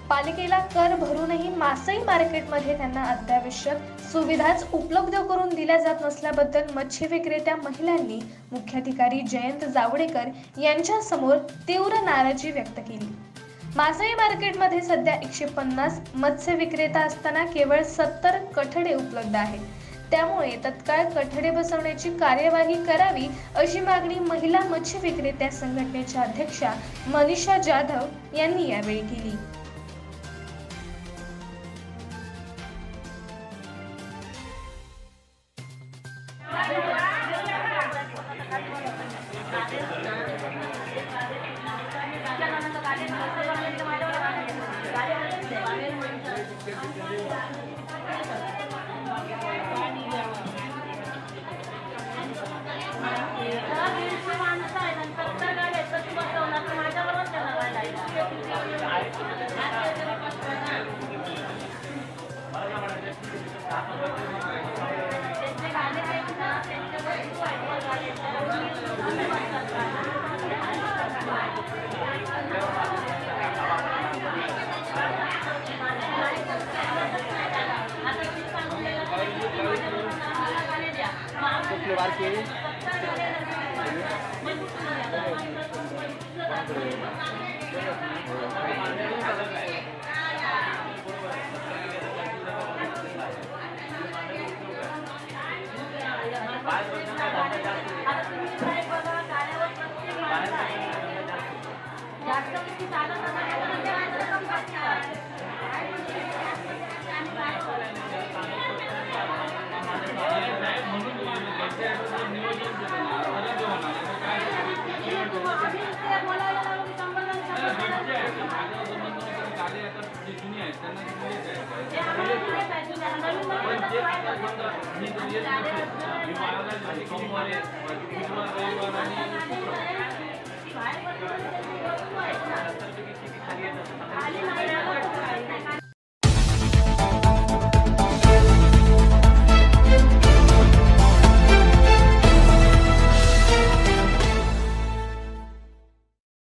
पालिकेला कर भरूनही मासळी मार्केटमध्ये त्यांना अत्यावश्यक सुविधाच उपलब्ध करून दिल्या जात नसल्याबद्दल मच्छी विक्रेत्या महिलांनी मुख्याधिकारी जयंत जावडेकर यांच्या समोर तीव्र नाराजी व्यक्त केली। मासळी मार्केटमध्ये सध्या 150 मत्स्य विक्रेता असताना केवळ 70 कठडे उपलब्ध आहेत। त्यामुळे तत्काळ कठडे बसवण्याची कार्यवाही करावी अशी मागणी महिला मच्छी विक्रेत्या संघटनेच्या अध्यक्षा मनीषा जाधव यांनी यावेळी केली। सोमवारी